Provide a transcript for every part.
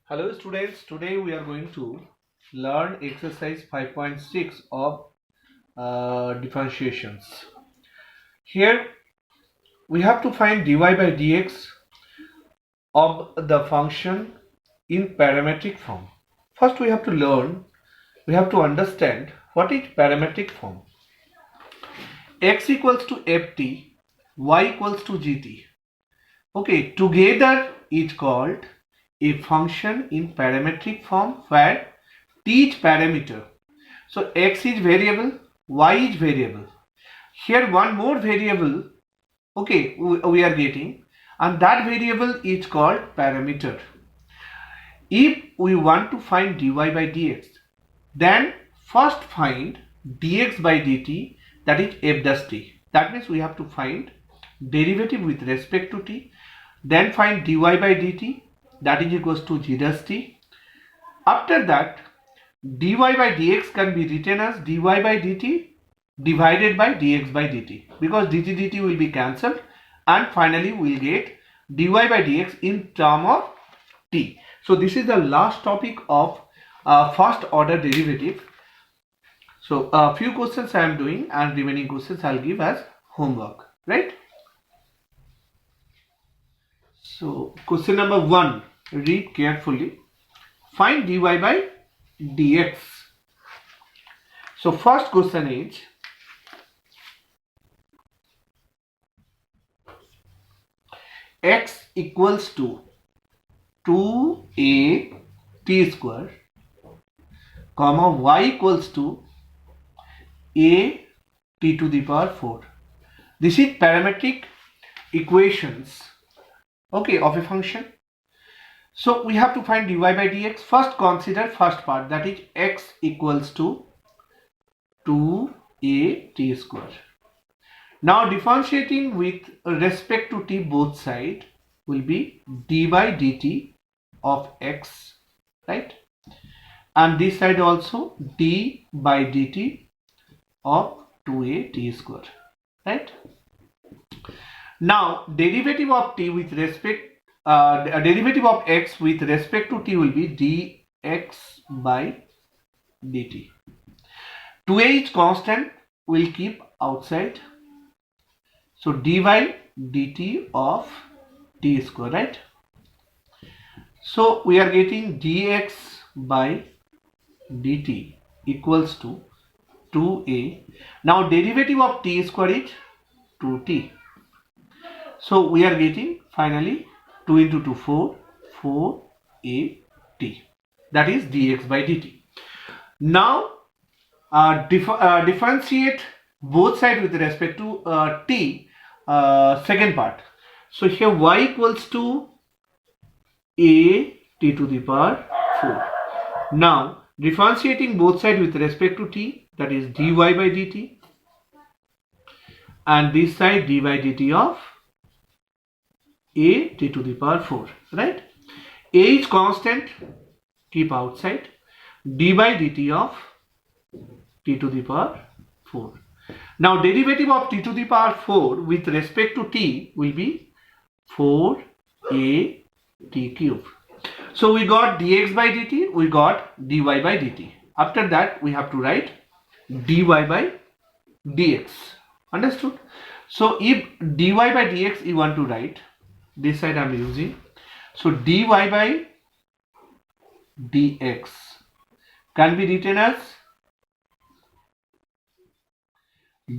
Hello students, today we are going to learn exercise 5.6 of differentiations. Here we have to find dy by dx of the function in parametric form. First we have to understand what is parametric form. X equals to ft, y equals to gt. Okay, together is called a function in parametric form where t is parameter. So x is variable, y is variable. Here one more variable, okay, we are getting, and that variable is called parameter. If we want to find dy by dx, then first find dx by dt, that is f dash t. That means we have to find derivative with respect to t, then find dy by dt, that is equals to g dash t. After that, dy by dx can be written as dy by dt divided by dx by dt, because dt will be cancelled, and finally we will get dy by dx in term of t. So this is the last topic of first order derivative. So a few questions I am doing and remaining questions I will give as homework, right? So question number 1, read carefully. Find dy by dx. So first question is, x equals to 2a t square, comma y equals to a t to the power 4. This is parametric equations, okay, of a function. So we have to find dy by dx. First consider first part, that is x equals to 2a t square. Now differentiating with respect to t, both side will be d by dt of x, right? And this side also d by dt of 2a t square, right? Now derivative of t with respect derivative of x with respect to t will be dx by dt. 2a is constant, will keep outside, so d by dt of t square, right? So we are getting dx by dt equals to 2a. Now derivative of t square is 2t. So we are getting finally 2 into 2 4, 4at. That is dx by dt. Now differentiate both sides with respect to t, second part. So here y equals to a t to the power 4. Now differentiating both sides with respect to t, that is dy by dt, and this side d by dt of a t to the power 4, right? A is constant, keep outside, d by dt of t to the power 4. Now derivative of t to the power 4 with respect to t will be 4a t cube. So we got dx by dt, we got dy by dt. After that we have to write dy by dx. Understood? So if dy by dx you want to write, this side I am using, so dy by dx can be written as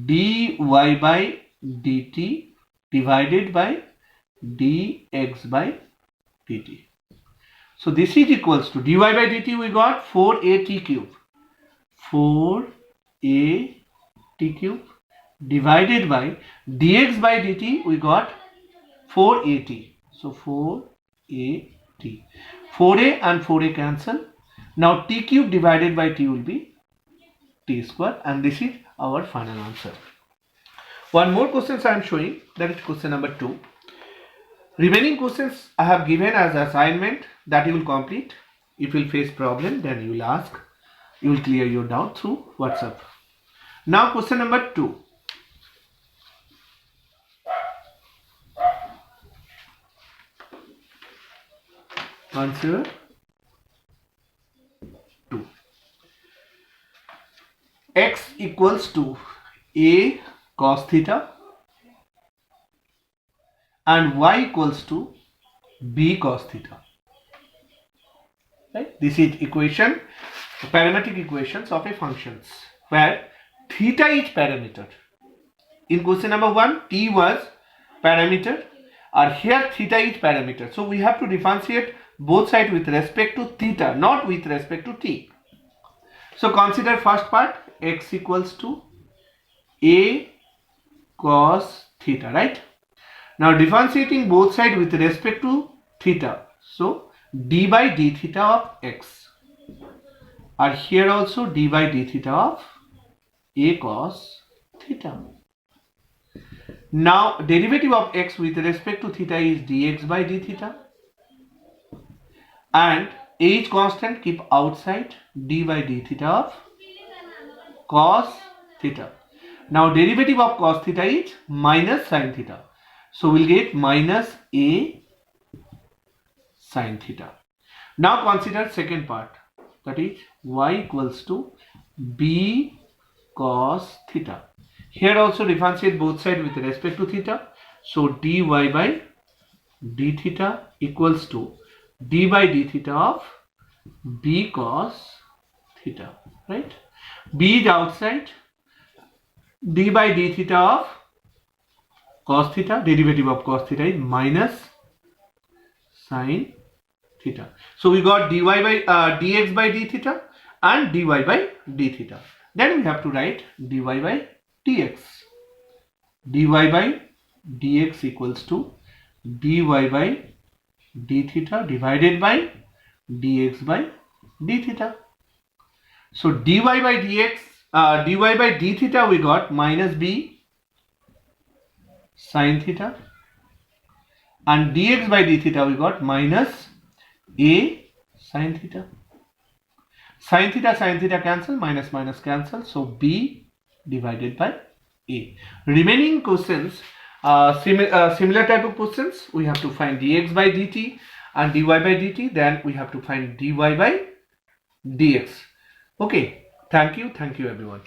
dy by dt divided by dx by dt. So this is equals to dy by dt, we got 4at cube, 4at cube divided by dx by dt, we got 4at. So 4at, 4a and 4a cancel. Now t cube divided by t will be t square, and this is our final answer. One more questions I am showing, that is question number 2. Remaining questions I have given as assignment that you will complete. If you will face problem, then you will ask, you will clear your doubt through WhatsApp. Now question number 2. Answer equals to a cos theta and y equals to b cos theta. Right? This is equation, parametric equations of a functions where theta is parameter. In question number 1, t was parameter, or here theta is parameter. So we have to differentiate both sides with respect to theta, not with respect to t. So consider first part, x equals to a cos theta, right? Now differentiating both sides with respect to theta. So d by d theta of x, or here also d by d theta of a cos theta. Now derivative of x with respect to theta is dx by d theta, and a is constant, keep outside, d by d theta of cos theta. Now derivative of cos theta is minus sin theta, so we'll get minus a sin theta. Now consider second part, that is y equals to b cos theta. Here also differentiate both sides with respect to theta, so dy by d theta equals to d by d theta of b cos theta, right? B is outside, d by d theta of cos theta, derivative of cos theta is minus sin theta. So we got dy by dx by d theta and dy by d theta. Then we have to write dy by dx. dy by dx equals to dy by d theta divided by dx by d theta. So dy by dx, dy by d theta we got minus b sin theta, and dx by d theta we got minus a sin theta. Sin theta cancel, minus minus cancel, so b divided by a. Remaining questions, similar type of questions, we have to find dx by dt and dy by dt, then we have to find dy by dx. Okay, thank you everyone.